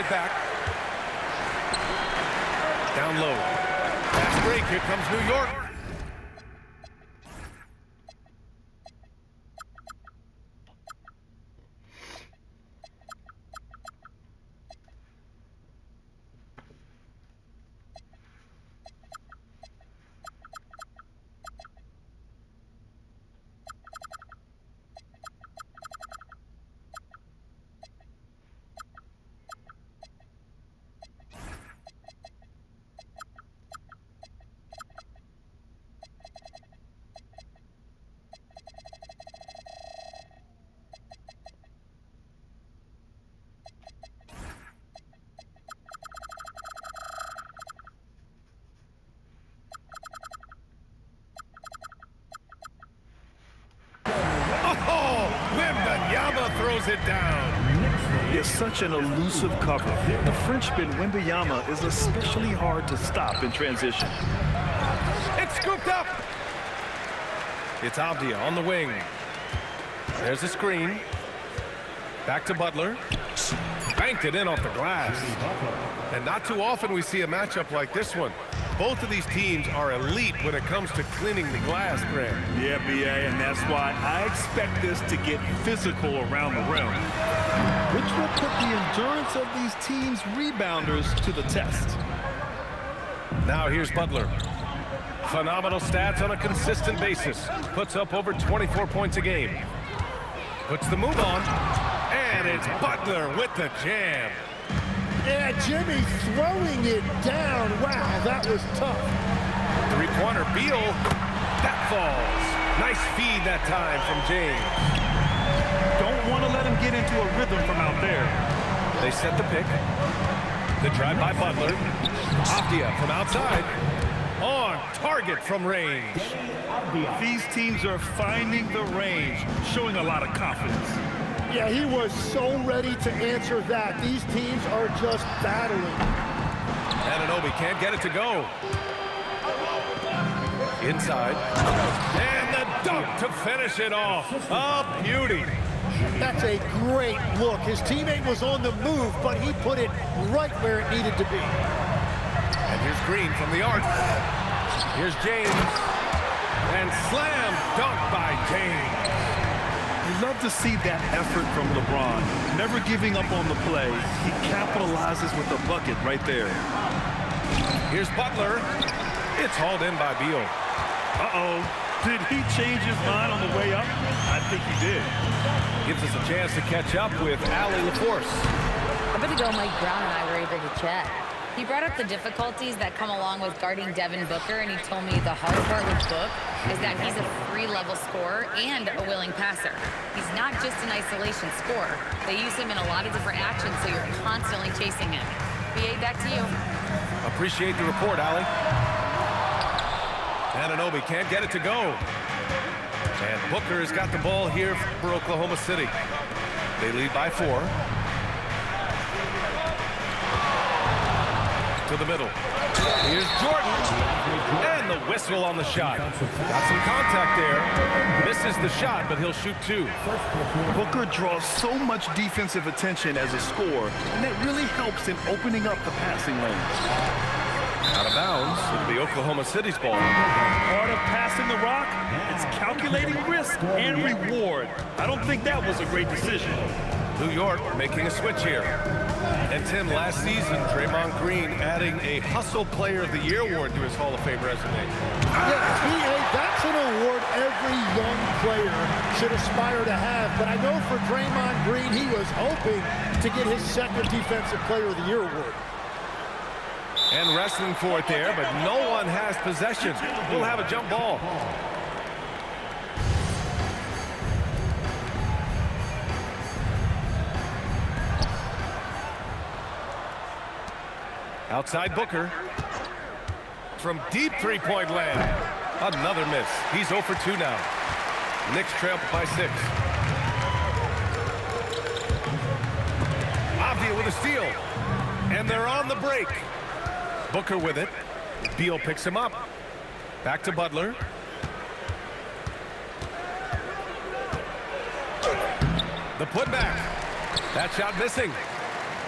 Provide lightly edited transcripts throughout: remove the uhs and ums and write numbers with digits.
it back. Down low. Fast break. Here comes New York. Wembanyama throws it down. It's such an elusive cover. The Frenchman Wembanyama is especially hard to stop in transition. It's scooped up. It's Avdia on the wing. There's a screen. Back to Butler. Banked it in off the glass. And not too often we see a matchup like this one. Both of these teams are elite when it comes to cleaning the glass, Grant. Yeah, B.A., and that's why I expect this to get physical around the rim, which will put the endurance of these teams' rebounders to the test. Now here's Butler. Phenomenal stats on a consistent basis. Puts up over 24 points a game. Puts the move on, and it's Butler with the jam. Yeah, Jimmy throwing it down. Wow, that was tough. Three-pointer, Beal. That falls. Nice feed that time from James. Don't want to let him get into a rhythm from out there. They set the pick. The drive by Butler. Avdia from outside. On target from range. These teams are finding the range, showing a lot of confidence. Yeah, he was so ready to answer that. These teams are just battling. Anunoby can't get it to go. Inside. And the dunk to finish it off. A beauty. That's a great look. His teammate was on the move, but he put it right where it needed to be. And here's Green from the arc. Here's James. And slam dunk by James. You love to see that effort from LeBron. Never giving up on the play. He capitalizes with a bucket right there. Here's Butler. It's hauled in by Beal. Uh-oh. Did he change his mind on the way up? I think he did. Gives us a chance to catch up with Allie LaForce. A bit ago, Mike Brown and I were able to chat. He brought up the difficulties that come along with guarding Devin Booker, and he told me the hard part with Book is that he's a free-level scorer and a willing passer. He's not just an isolation scorer. They use him in a lot of different actions, so you're constantly chasing him. BA, back to you. Appreciate the report, Allie. Anunoby can't get it to go. And Booker has got the ball here for Oklahoma City. They lead by 4. To the middle. Here's Jordan. And the whistle on the shot. Got some contact there. Misses the shot, but he'll shoot 2. Booker draws so much defensive attention as a scorer, and that really helps in opening up the passing lanes. Out of bounds. It'll be Oklahoma City's ball. Part of passing the rock, it's calculating risk and reward. I don't think that was a great decision. New York making a switch here. And Tim, last season, Draymond Green adding a Hustle Player of the Year award to his Hall of Fame resume. Yeah, that's an award every young player should aspire to have. But I know for Draymond Green, he was hoping to get his second Defensive Player of the Year award. And wrestling for it there, but no one has possession. We'll have a jump ball. Outside Booker. From deep three-point land. Another miss. He's 0 for 2 now. Knicks trail by 6. Avdia with a steal. And they're on the break. Booker with it. Beal picks him up. Back to Butler. The putback. That shot missing.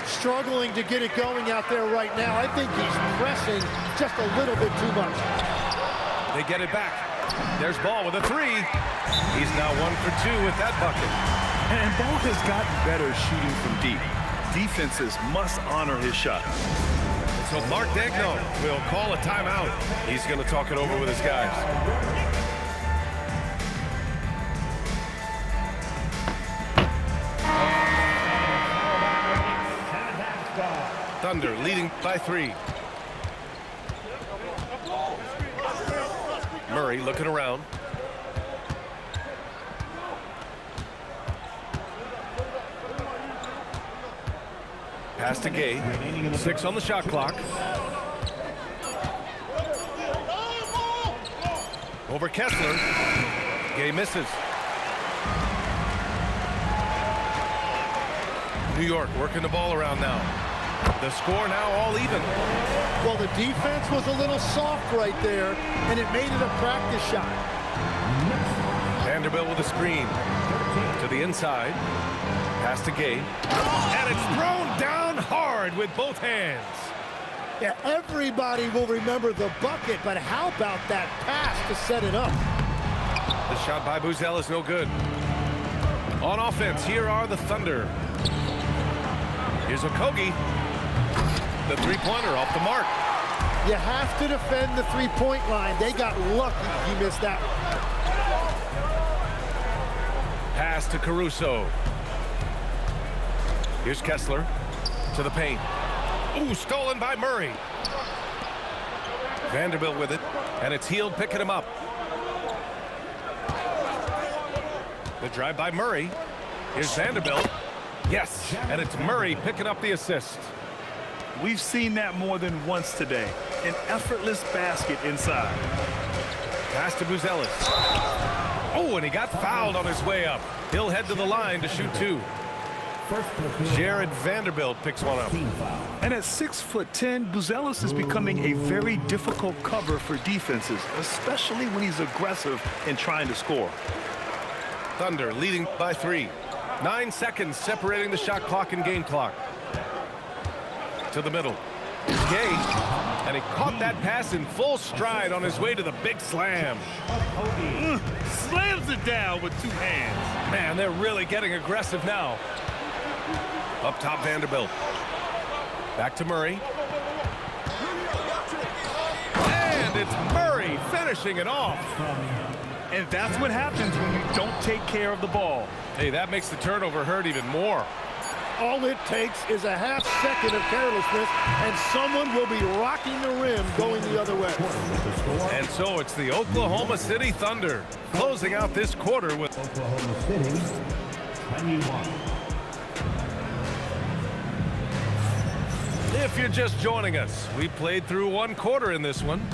struggling to get it going out there right now. I think he's pressing just a little bit too much. They get it back. There's Ball with a three. He's now 1 for 2 with that bucket. And Ball has gotten better shooting from deep. Defenses must honor his shot. So Mark Daigneault will call a timeout. He's going to talk it over with his guys. Thunder leading by 3. Murray looking around. Pass to Gay. 6 on the shot clock. Over Kessler. Gay misses. New York working the ball around now. The score now all even. Well, the defense was a little soft right there, and it made it a practice shot. Vanderbilt with a screen. To the inside. Pass to Gay. And it's thrown down hard with both hands. Yeah, everybody will remember the bucket, but how about that pass to set it up? The shot by Buzzell is no good. On offense, here are the Thunder. Here's Okogie. The three-pointer off the mark. You have to defend the three-point line. They got lucky he missed that one. Pass to Caruso. Here's Kessler to the paint. Ooh, stolen by Murray. Vanderbilt with it, and it's Hield picking him up. The drive by Murray. Here's Vanderbilt. Yes, and it's Murray picking up the assist. We've seen that more than once today. An effortless basket inside. Pass to Buzelis. Oh, and he got fouled on his way up. He'll head to the line to shoot 2. Jared Vanderbilt picks one up. And at 6'10", Buzelis is becoming a very difficult cover for defenses, especially when he's aggressive and trying to score. Thunder leading by 3. 9 seconds separating the shot clock and game clock. To the middle. Gay, and he caught that pass in full stride on his way to the big slam. Slams it down with 2 hands. Man, they're really getting aggressive now. Up top, Vanderbilt. Back to Murray. And it's Murray finishing it off. And that's what happens when you don't take care of the ball. Hey, that makes the turnover hurt even more. All it takes is a half second of carelessness, and someone will be rocking the rim going the other way. And so it's the Oklahoma City Thunder closing out this quarter with Oklahoma City 21. If you're just joining us, we played through 1 quarter in this one.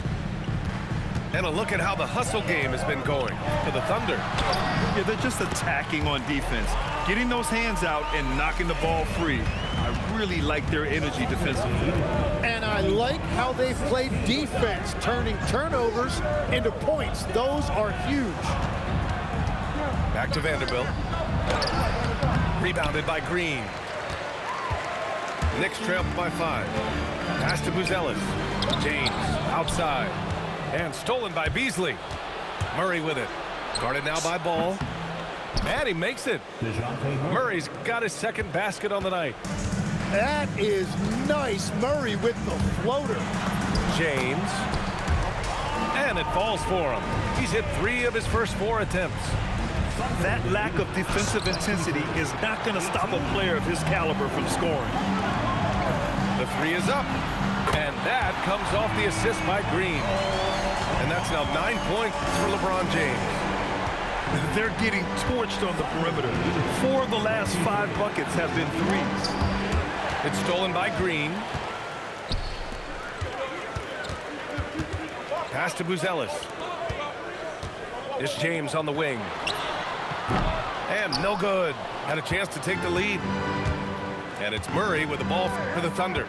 And a look at how the hustle game has been going for the Thunder. Yeah, they're just attacking on defense, getting those hands out and knocking the ball free. I really like their energy defensively. And I like how they've played defense, turning turnovers into points. Those are huge. Back to Vanderbilt. Rebounded by Green. Knicks trail by 5. Pass to Buzelis. James outside. And stolen by Beasley. Murray with it. Guarded now by Ball. And he makes it. Murray's got his 2nd basket on the night. That is nice. Murray with the floater. James. And it falls for him. He's hit 3 of his first 4 attempts. That lack of defensive intensity is not going to stop a player of his caliber from scoring. The 3 is up. And that comes off the assist by Green. And that's now 9 points for LeBron James. They're getting torched on the perimeter. 4 of the last 5 buckets have been 3s. It's stolen by Green. Pass to Buzelis. It's James on the wing. And no good. Had a chance to take the lead. And it's Murray with the ball for the Thunder.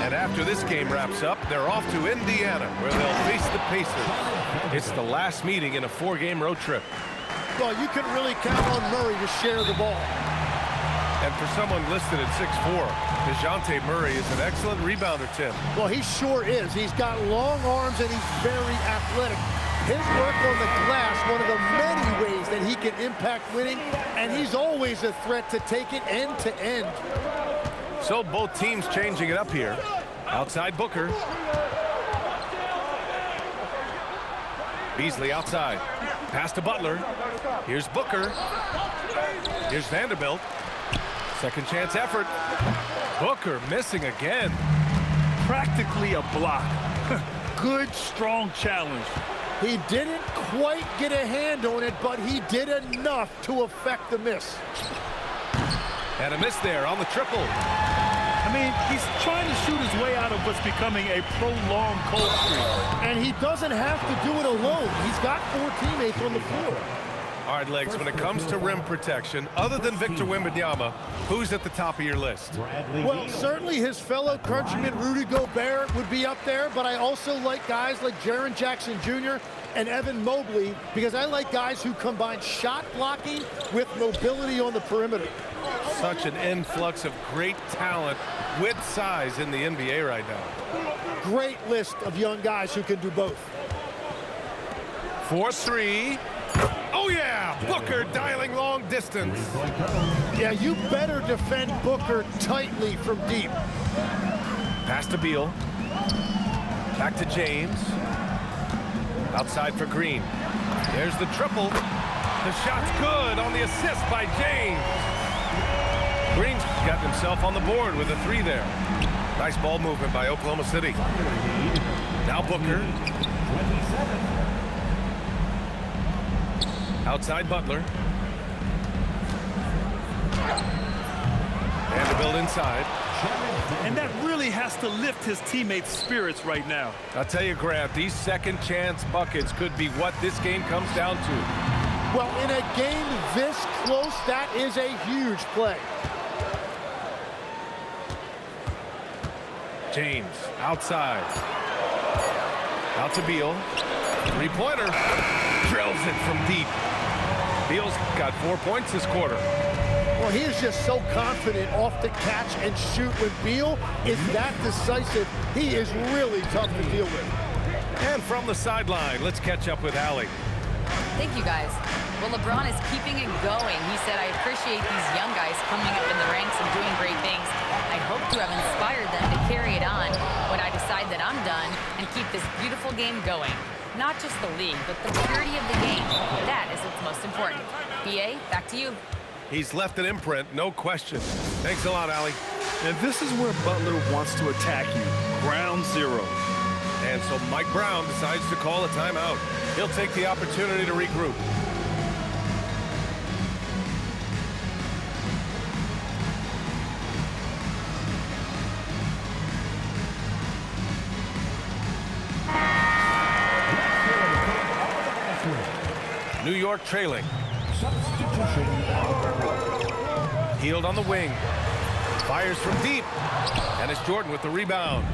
And after this game wraps up, they're off to Indiana, where they'll face the Pacers. It's the last meeting in a 4-game road trip. Well, you can really count on Murray to share the ball. And for someone listed at 6'4", DeJounte Murray is an excellent rebounder, Tim. Well, he sure is. He's got long arms and he's very athletic. His work on the glass, one of the many ways that he can impact winning, and he's always a threat to take it end to end. So both teams changing it up here. Outside Booker. Beasley outside. Pass to Butler. Here's Booker. Here's Vanderbilt. Second chance effort. Booker missing again. Practically a block. Good, strong challenge. He didn't quite get a hand on it, but he did enough to affect the miss. And a miss there on the triple. I mean, he's trying to shoot his way out of what's becoming a prolonged cold streak. And he doesn't have to do it alone. He's got 4 teammates on the floor. All right, Legs, when it comes to rim protection, other than Victor Wembanyama, who's at the top of your list? Well, certainly his fellow countryman Rudy Gobert would be up there, but I also like guys like Jaren Jackson Jr. and Evan Mobley because I like guys who combine shot blocking with mobility on the perimeter. Such an influx of great talent with size in the NBA right now. Great list of young guys who can do both. 4-3. Oh, yeah! Booker dialing long distance. Yeah, you better defend Booker tightly from deep. Pass to Beal. Back to James. Outside for Green. There's the triple. The shot's good on the assist by James. Green's got himself on the board with a 3 there. Nice ball movement by Oklahoma City. Now Booker. Outside Butler. Vanderbilt inside. And that really has to lift his teammates' spirits right now. I'll tell you, Grant, these second chance buckets could be what this game comes down to. Well, in a game this close, that is a huge play. James outside. Out to Beal. Three-pointer. Drills it from deep. Beal's got 4 points this quarter. Well, he is just so confident off the catch and shoot. When Beal is that decisive, he is really tough to deal with. And from the sideline, let's catch up with Allie. Thank you, guys. Well, LeBron is keeping it going. He said, I appreciate these young guys coming up in the ranks and doing great things. I hope to have inspired them to carry it on when I decide that I'm done and keep this beautiful game going. Not just the league, but the purity of the game. That is what's most important. BA, back to you. He's left an imprint, no question. Thanks a lot, Allie. And this is where Butler wants to attack you. Ground zero. And so Mike Brown decides to call a timeout. He'll take the opportunity to regroup. New York trailing. Healed on the wing. Fires from deep. And it's Jordan with the rebound.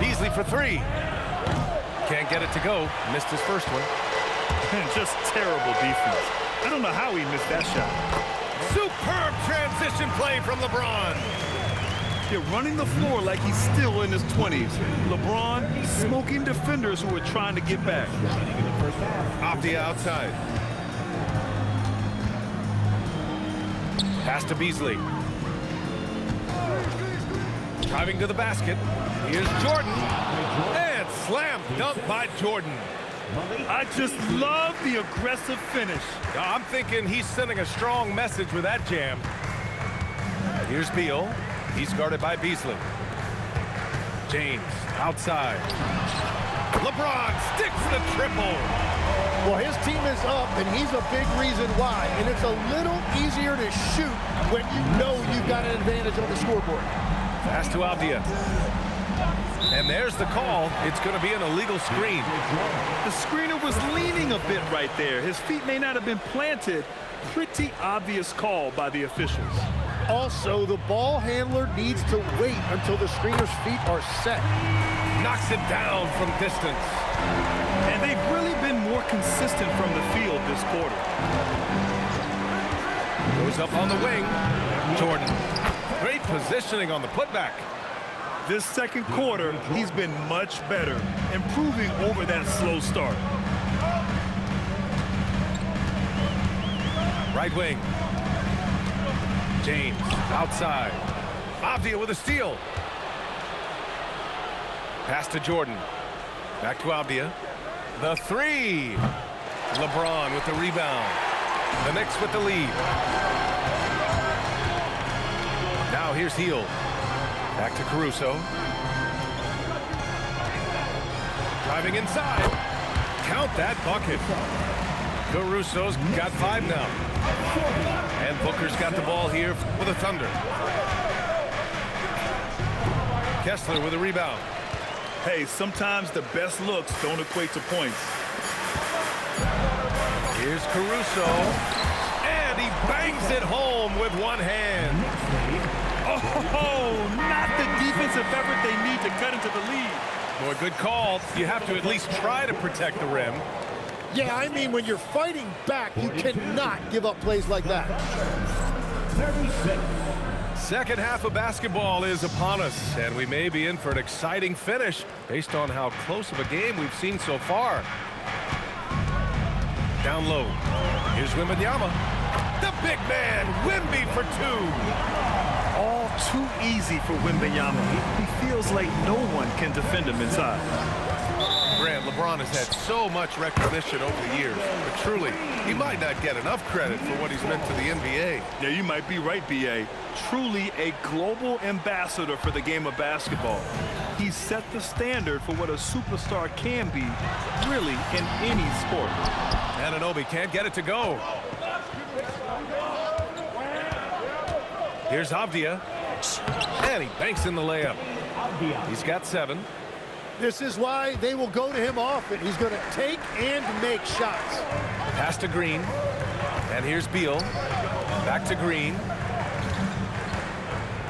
Beasley for 3. Can't get it to go. Missed his first one. Just terrible defense. I don't know how he missed that shot. Superb transition play from LeBron. You're running the floor like he's still in his 20s. LeBron smoking defenders who are trying to get back. Off the outside. Pass to Beasley. Driving to the basket. Here's Jordan. And slam dunk by Jordan. I just love the aggressive finish. I'm thinking he's sending a strong message with that jam. Here's Beal. He's guarded by Beasley. James outside. LeBron sticks the triple. Well, his team is up, and he's a big reason why. And it's a little easier to shoot when you know you've got an advantage on the scoreboard. Pass to Avdia. And there's the call. It's going to be an illegal screen. The screener was leaning a bit right there. His feet may not have been planted. Pretty obvious call by the officials. Also, the ball handler needs to wait until the screener's feet are set. Knocks it down from distance. And they've really been more consistent from the field this quarter. Goes up on the wing. Jordan Great positioning on the putback. This second quarter, he's been much better, improving over that slow start. Right wing. James outside. Avdia with a steal. Pass to Jordan. Back to Avdia. The three. LeBron with the rebound. The Knicks with the lead. Now here's Hield. Back to Caruso. Driving inside. Count that bucket. Caruso's got 5 now. And Booker's got the ball here for the Thunder. Kessler with a rebound. Hey, sometimes the best looks don't equate to points. Here's Caruso. And he bangs it home with one hand. Oh, not the defensive effort they need to cut into the lead. Boy, good call. You have to at least try to protect the rim. Yeah, I mean, when you're fighting back, you cannot give up plays like that. 36. Second half of basketball is upon us, and we may be in for an exciting finish based on how close of a game we've seen so far. Down low. Here's Wembanyama. The big man, Wemby for 2. All too easy for Wembanyama. He feels like no one can defend him inside. Grant, LeBron has had so much recognition over the years, but truly, he might not get enough credit for what he's meant to the NBA. Yeah, you might be right, B.A. Truly a global ambassador for the game of basketball. He set the standard for what a superstar can be, really, in any sport. Anunoby can't get it to go. Here's Avdia. And he banks in the layup. He's got 7. This is why they will go to him often. He's going to take and make shots. Pass to Green. And here's Beal. Back to Green.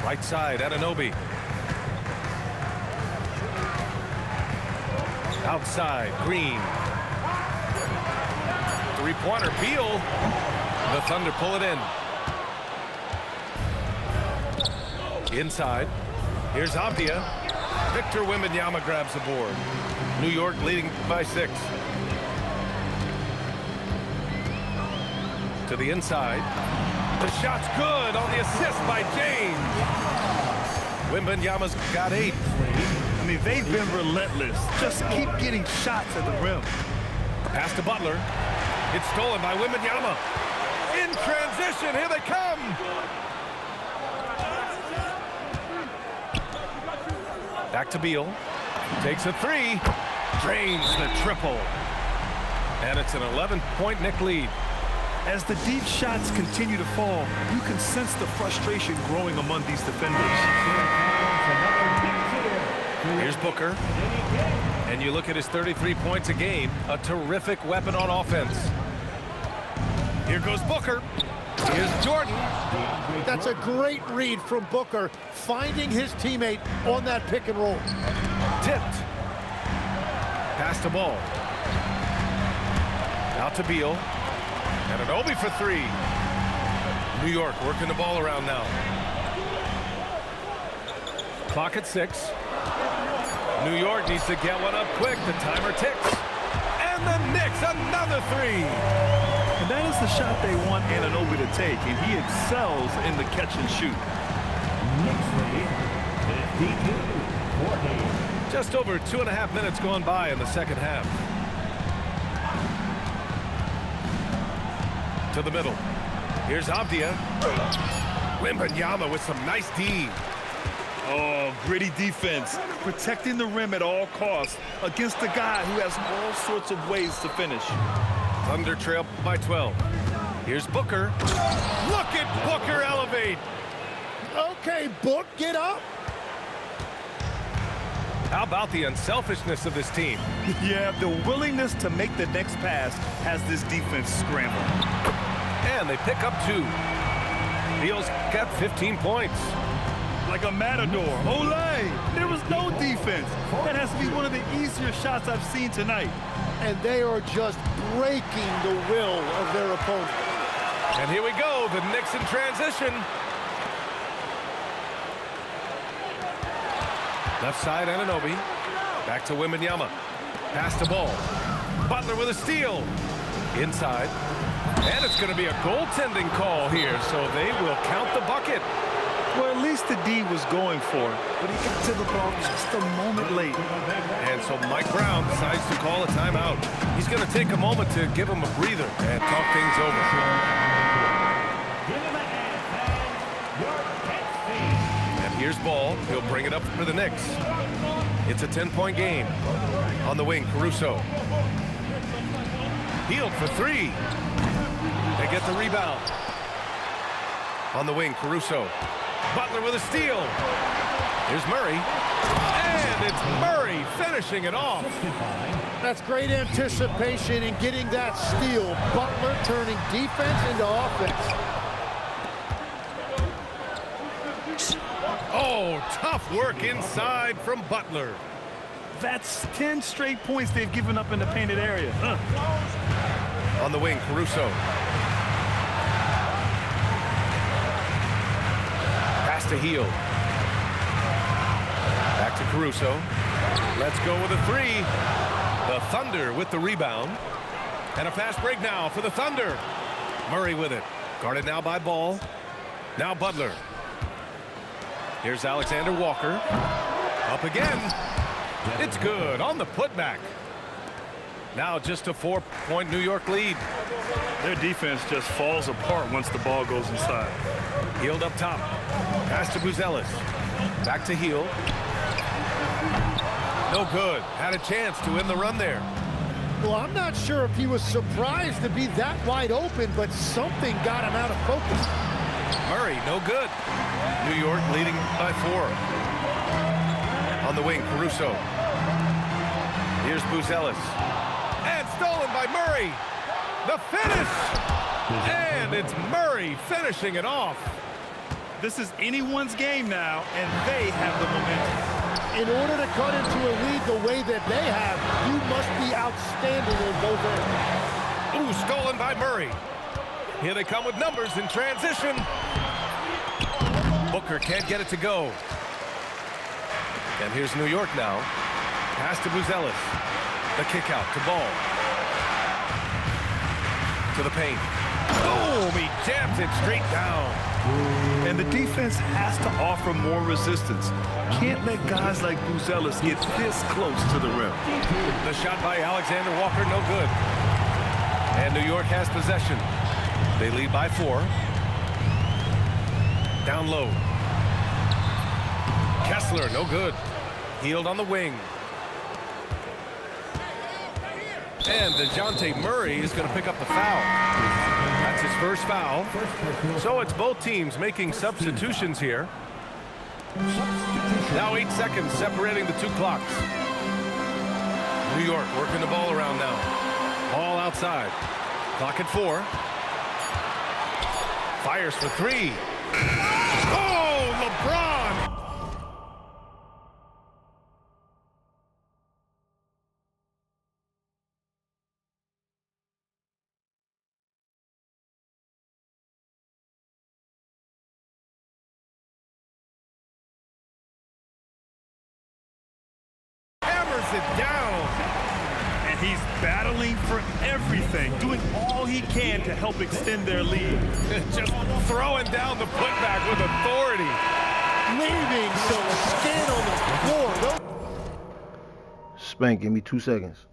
Right side, Anunoby. Outside, Green. Three-pointer, Beal. The Thunder pull it in. Inside. Here's Avdia. Victor Wembanyama grabs the board. New York leading by 6. To the inside. The shot's good on the assist by James. Wembanyama's got 8. I mean, they've been relentless. Just keep getting shots at the rim. Pass to Butler. It's stolen by Wembanyama. In transition, here they come. Back to Beal. Takes a 3. Drains the triple. And it's an 11-point Knick lead. As the deep shots continue to fall, you can sense the frustration growing among these defenders. Here's Booker. And you look at his 33 points a game, a terrific weapon on offense. Here goes Booker. Here's Jordan. That's a great read from Booker, finding his teammate on that pick and roll. Tipped. Pass the ball. Out to Beal. And Anunoby for 3. New York working the ball around now. Clock at 6. New York needs to get one up quick. The timer ticks. And the Knicks, another 3. And that is the shot they want Anunoby to take, and he excels in the catch and shoot. Just over 2.5 minutes gone by in the second half. To the middle. Here's Avdia. Wembanyama with some nice D. Oh, gritty defense, protecting the rim at all costs against a guy who has all sorts of ways to finish. Thunder trail by 12. Here's Booker. Look at Booker elevate. Okay, Book, get up. How about the unselfishness of this team? Yeah, the willingness to make the next pass has this defense scrambled. And they pick up 2. Beal's got 15 points. Like a matador. Olay! There was no defense. That has to be one of the easier shots I've seen tonight. And they are just breaking the will of their opponent. And here we go, the Knicks in transition. Left side, Anunoby. Back to Wembanyama. Pass to Ball. Butler with a steal. Inside. And it's going to be a goaltending call here, so they will count the bucket. Well, at least the D was going for it, but he got to the ball just a moment late. And so Mike Brown decides to call a timeout. He's going to take a moment to give him a breather and talk things over. And here's Ball. He'll bring it up for the Knicks. It's a 10-point game. On the wing, Caruso. Hield for three. They get the rebound. On the wing, Caruso. Butler with a steal. Here's Murray. And it's Murray finishing it off. That's great anticipation in getting that steal. Butler turning defense into offense. Oh, tough work inside from Butler. That's 10 straight points they've given up in the painted area. On the wing, Caruso. Pass to Hield. Back to Caruso. Let's go with a three. The Thunder with the rebound. And a fast break now for the Thunder. Murray with it. Guarded now by Ball. Now Butler. Here's Alexander Walker. Up again. It's good on the putback. Now just a 4-point New York lead. Their defense just falls apart once the ball goes inside. Hield up top. Pass to Buzelis. Back to Hield. No good. Had a chance to end the run there. Well, I'm not sure if he was surprised to be that wide open, but something got him out of focus. Murray, no good. New York leading by 4. On the wing, Caruso. Here's Buzelis. And stolen by Murray. The finish! And it's Murray finishing it off. This is anyone's game now, and they have the momentum. In order to cut into a lead the way that they have, you must be outstanding in both ends. Ooh, stolen by Murray. Here they come with numbers in transition. Booker can't get it to go. And here's New York now. Pass to Buzelis. The kick out to Ball. To the paint. Boom! He jams it straight down. And the defense has to offer more resistance. Can't let guys like Buzelis get this close to the rim. The shot by Alexander Walker, no good. And New York has possession. They lead by 4. Down low. Kessler, no good. Hield on the wing. And DeJounte Murray is going to pick up the foul. That's his first foul. So it's both teams making substitutions here. Now 8 seconds separating the 2 clocks. New York working the ball around now. Ball outside. Clock at 4. Fires for 3. Oh, LeBron! It down. And he's battling for everything, doing all he can to help extend their lead. Just throwing down the putback with authority. Leaving some skin on the floor. Spank, give me 2 seconds.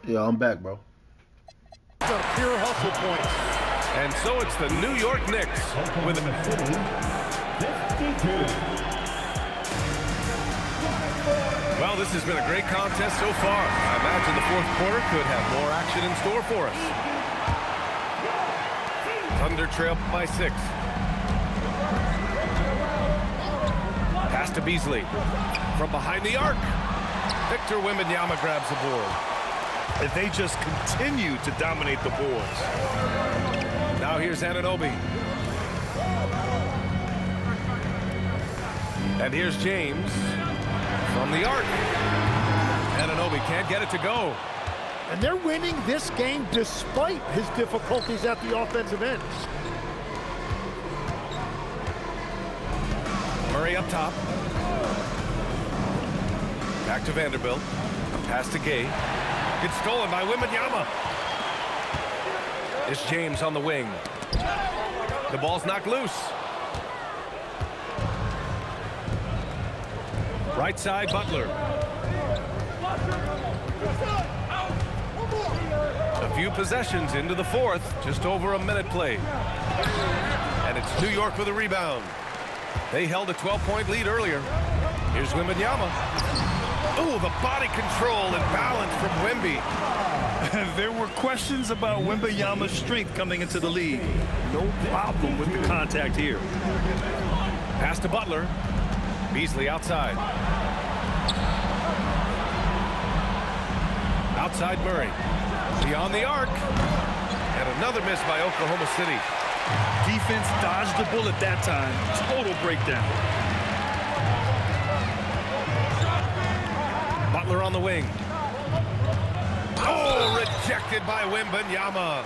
Yeah, I'm back, bro. Some pure hustle points. And so it's the New York Knicks with Oklahoma City, 52. Well, this has been a great contest so far. I imagine the fourth quarter could have more action in store for us. Thunder trail by 6. Pass to Beasley. From behind the arc. Victor Wembanyama grabs the board. And they just continue to dominate the boards. Now here's Anunoby. And here's James from the arc. Anunoby can't get it to go. And they're winning this game despite his difficulties at the offensive end. Murray up top. Back to Vanderbilt. Pass to Gay. It's stolen by Wembanyama. It's James on the wing. The ball's knocked loose. Right side, Butler. A few possessions into the fourth. Just over a minute played. And it's New York with a rebound. They held a 12-point lead earlier. Here's Wembanyama. Oh, the body control and balance from Wemby. There were questions about Wembanyama's strength coming into the league. No problem with the contact here. Pass to Butler. Beasley outside. Outside Murray. Beyond the arc. And another miss by Oklahoma City. Defense dodged the bullet that time. Total breakdown. Butler on the wing. Oh, rejected by Wembanyama.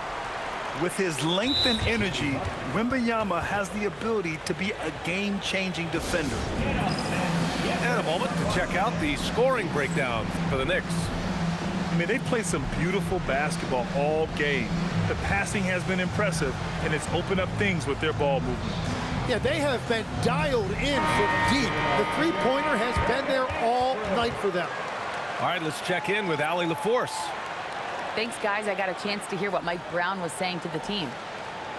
With his length and energy, Wembanyama has the ability to be a game-changing defender. And a moment to check out the scoring breakdown for the Knicks. I mean, they played some beautiful basketball all game. The passing has been impressive, and it's opened up things with their ball movement. Yeah, they have been dialed in from deep. The three-pointer has been there all night for them. All right, let's check in with Allie LaForce. Thanks, guys. I got a chance to hear what Mike Brown was saying to the team.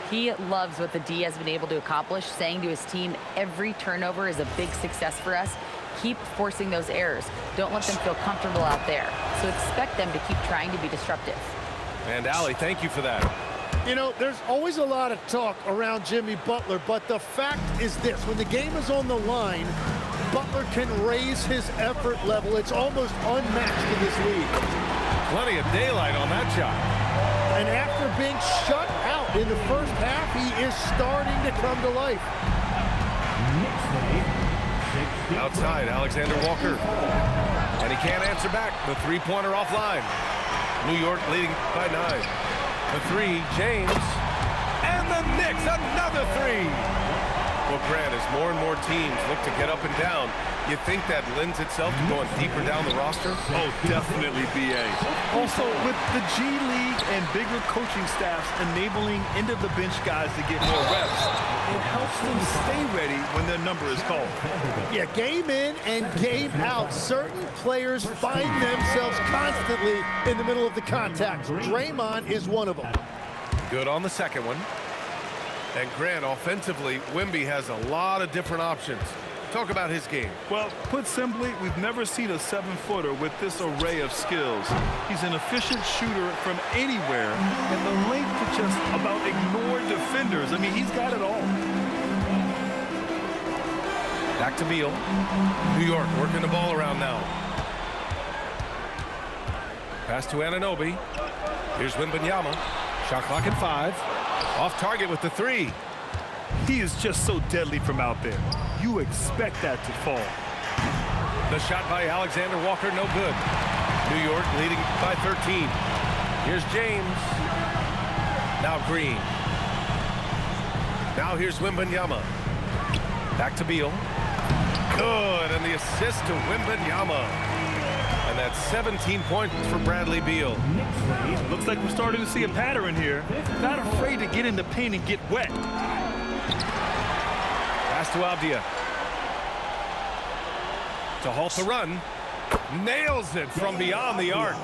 He loves what the D has been able to accomplish, saying to his team, every turnover is a big success for us. Keep forcing those errors. Don't let them feel comfortable out there. So expect them to keep trying to be disruptive. And Allie, thank you for that. You know, there's always a lot of talk around Jimmy Butler, but the fact is this. When the game is on the line, Butler can raise his effort level. It's almost unmatched in this league. Plenty of daylight on that shot. And after being shut out in the first half, he is starting to come to life. Outside, Alexander Walker. And he can't answer back. The three-pointer offline. New York leading by 9. The three, James. And the Knicks, another three. Well, Grant, as more and more teams look to get up and down, you think that lends itself to going deeper down the roster? Oh, definitely, B.A. Also, with the G League and bigger coaching staffs enabling end-of-the-bench guys to get more reps, it helps them stay ready when their number is called. Yeah, game in and game out. Certain players find themselves constantly in the middle of the contact. Draymond is one of them. Good on the second one. And Grant, offensively, Wemby has a lot of different options. Talk about his game. Well, put simply, we've never seen a 7-footer with this array of skills. He's an efficient shooter from anywhere, and the length to just about ignore defenders. I mean, he's got it all. Back to Beal. New York working the ball around now. Pass to Anunoby. Here's Wembanyama. Shot clock at 5. Off target with the three. He is just so deadly from out there. You expect that to fall. The shot by Alexander Walker, no good. New York leading by 13. Here's James. Now Green. Now here's Wembanyama. Back to Beal. Good, and the assist to Wembanyama. And that's 17 points for Bradley Beal. Looks like we're starting to see a pattern here. Not afraid to get in the paint and get wet. Pass to Avdia. To halt the run. Nails it from beyond the arc.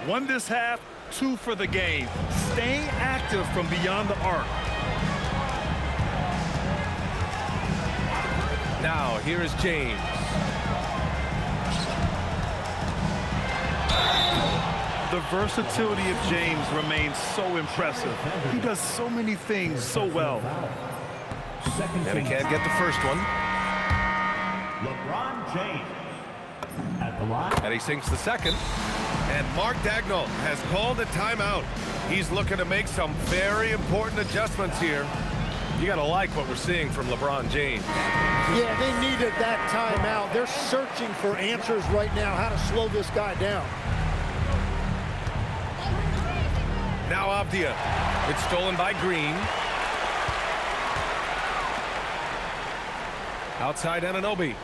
Won this half, 2 for the game. Staying active from beyond the arc. Now, here is James. The versatility of James remains so impressive. He does so many things so well. And he can't get the first one. LeBron James at the line. And he sinks the second. And Mark Daigneault has called a timeout. He's looking to make some very important adjustments here. You got to like what we're seeing from LeBron James. Yeah, they needed that timeout. They're searching for answers right now, how to slow this guy down. Now Avdia. It's stolen by Green. Outside Anunoby.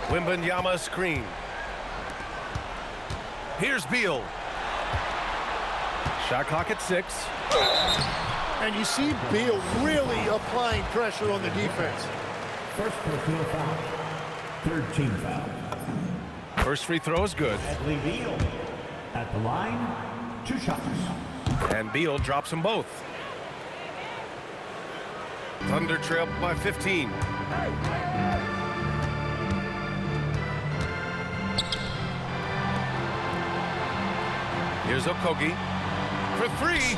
Wembanyama screen. Here's Beal. Shot clock at 6. And you see Beal really applying pressure on the defense. First personal foul. Third team foul. First free throw is good. Bradley Beal at the line. 2 shots. And Beal drops them both. Thunder trail by 15. Here's Okogie. For 3.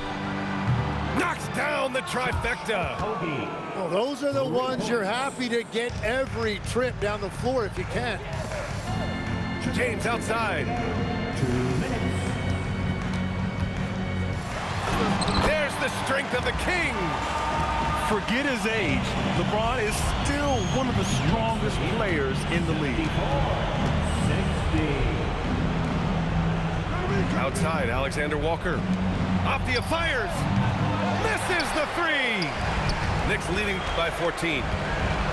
Knocks down the trifecta. Kobe. Well, those are the ones you're happy to get every trip down the floor if you can. James outside. 2 minutes. There's the strength of the king. Forget his age. LeBron is still one of the strongest players in the league. 60. Outside, Alexander Walker. Avdia fires. Misses the 3. Knicks leading by 14.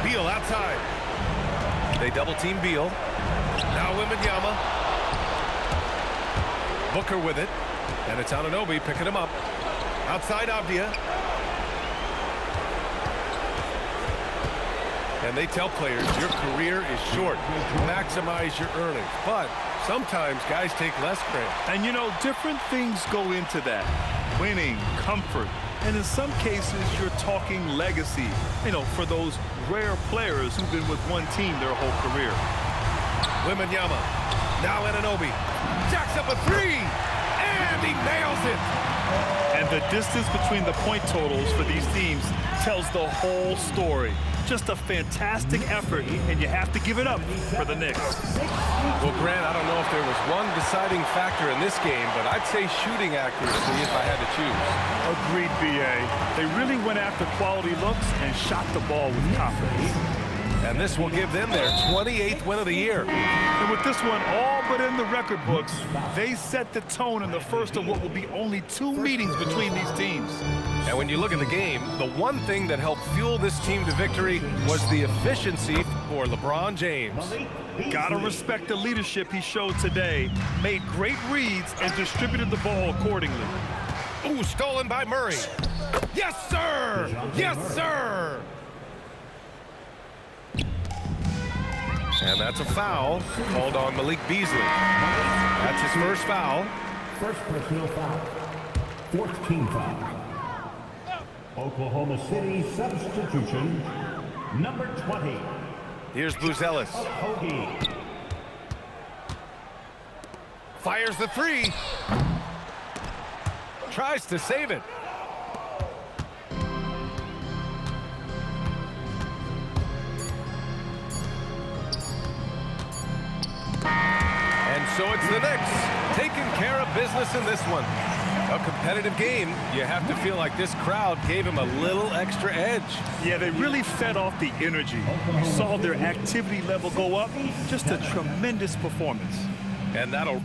Beal outside. They double team Beal. Now Wembanyama. Booker with it. And it's Anunoby picking him up. Outside Avdia. And they tell players, your career is short. Maximize your earnings. But sometimes guys take less credit. And you know, different things go into that. Winning, comfort, and in some cases, you're talking legacy. You know, for those rare players who've been with one team their whole career. Wembanyama. Now Anunoby. Jacks up a 3. And he nails it. And the distance between the point totals for these teams tells the whole story. Just a fantastic effort, and you have to give it up for the Knicks. Well, Grant, I don't know if there was one deciding factor in this game, but I'd say shooting accuracy if I had to choose. Agreed, B.A. They really went after quality looks and shot the ball with confidence. And this will give them their 28th win of the year. And with this one all but in the record books, they set the tone in the first of what will be only 2 meetings between these teams. And when you look at the game, the one thing that helped fuel this team to victory was the efficiency for LeBron James. Gotta respect the leadership he showed today. Made great reads and distributed the ball accordingly. Ooh, stolen by Murray. Yes, sir. Yes, sir. And that's a foul called on Malik Beasley. That's his first foul. First personal foul. Fourth team foul. Oklahoma City substitution. Number 20. Here's Buzelis. Kobe. Fires the 3. Tries to save it. And so it's the Knicks taking care of business in this one. A competitive game. You have to feel like this crowd gave him a little extra edge. Yeah, they really fed off the energy. You saw their activity level go up. Just a tremendous performance. And that'll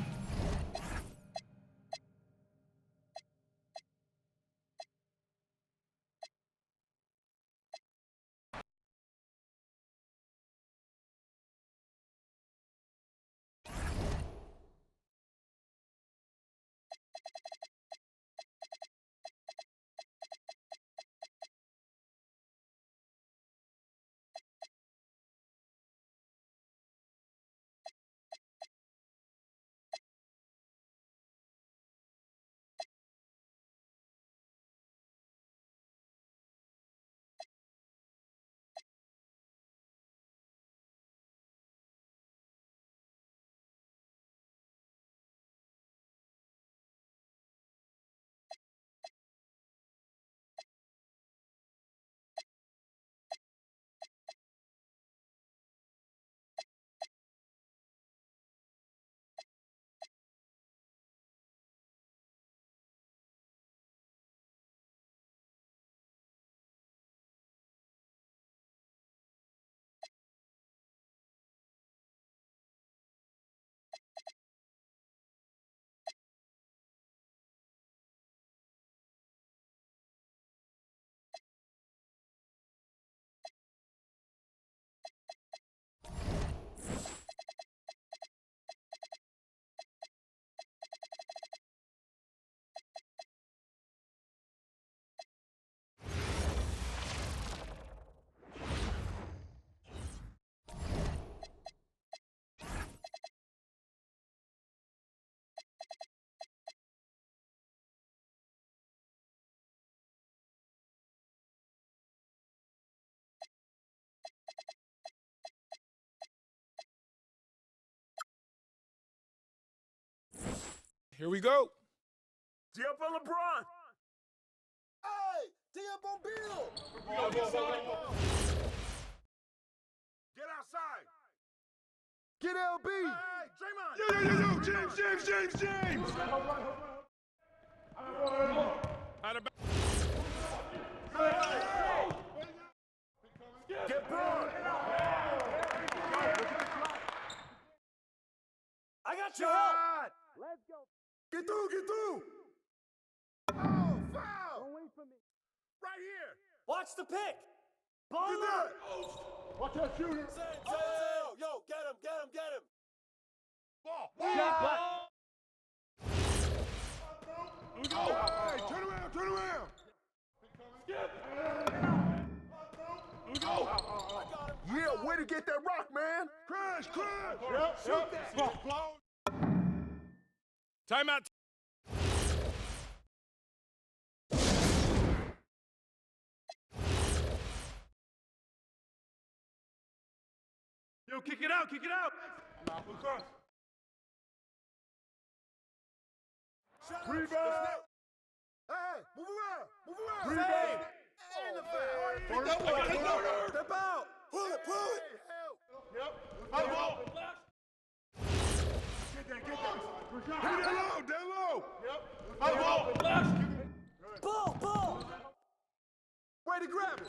Here we go. D up on LeBron. Hey, D up on Bill. Get outside. Get LB. Hey, Draymond. Yo, James. Out of Get Braun. I got you. Let's go. Get through. Oh, foul. Don't wait for me. Right here. Watch the pick. Ball Get up. that. Watch that shooter. Yo, get him. Ball. Hey, turn around. Yeah, way to get that rock, man. Crash. Shoot that. timeout. Yo, kick it out. Rebound. Hey, move around. Rebound. And the foul. Step out. Pull it. Down low. Ball. Way to grab it.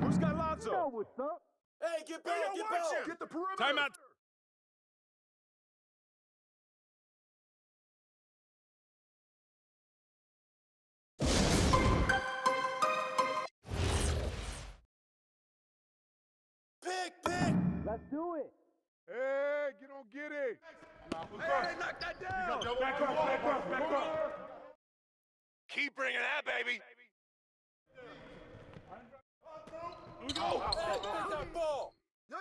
Who's got Lonzo? What's up? Hey, get back. Get the perimeter. Timeout. Pick. Let's do it. Hey, get it. Hey, knock that down. Back up. Keep bringing that, baby. Take that ball. Yo.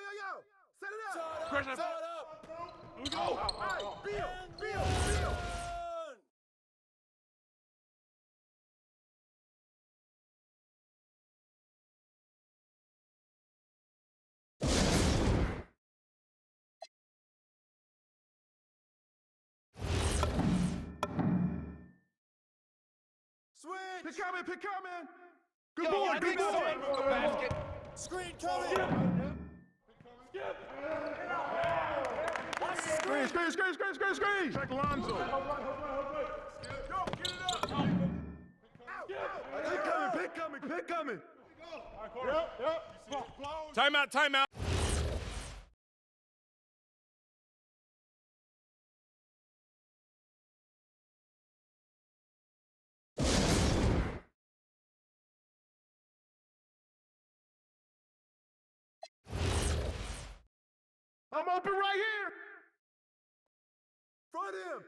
Set it up. Set up. Hey, Bill. Run. Switch. Pick coming. Good boy. Basket. Screen coming. Screen. Check Lonzo. Go, get it up. Pick coming. Timeout. I'm open right here. Front him.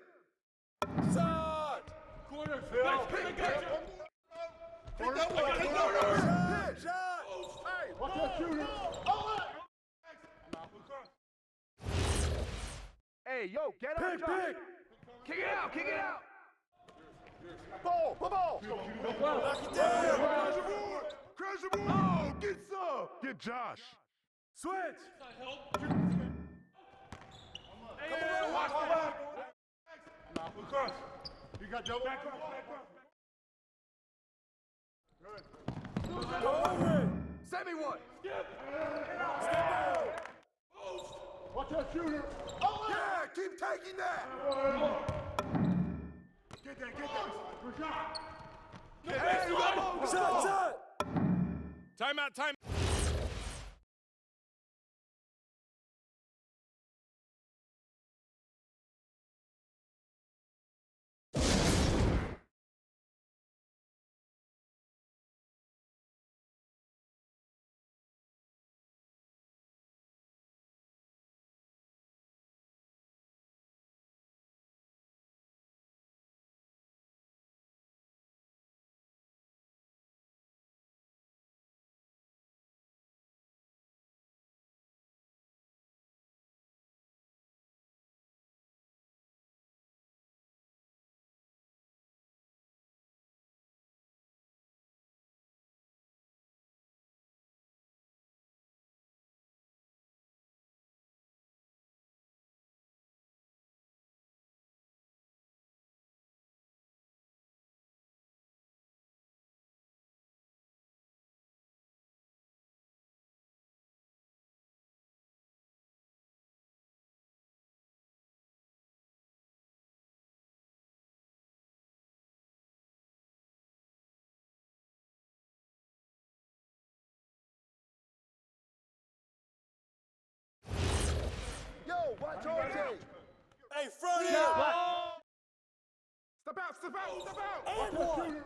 Side. Corner. Shot. Hey, Watch that shooter. Hey, yo, get up. Pick. Kick it out. Ball. Knock it down. Crash the board. Oh, get some. Get Josh. Switch. You got double. Back up. Go over it. Send me one. Step out. Watch that shooter. Yeah, keep taking that. Get that. Hey, shot. Timeout. Hey, front end. Step out, step out, step out. And one.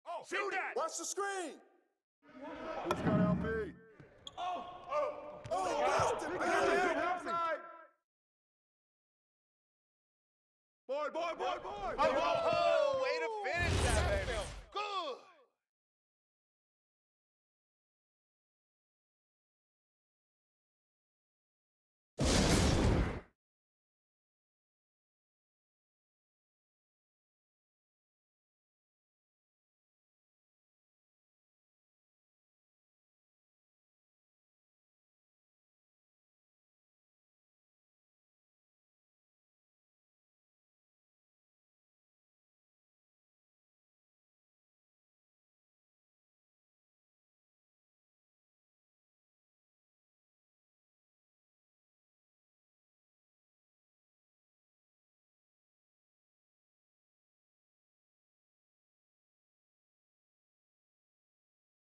Oh, shoot that. Watch the screen. Who's got LP? Oh, best it, baby. Outside. Boy. Oh,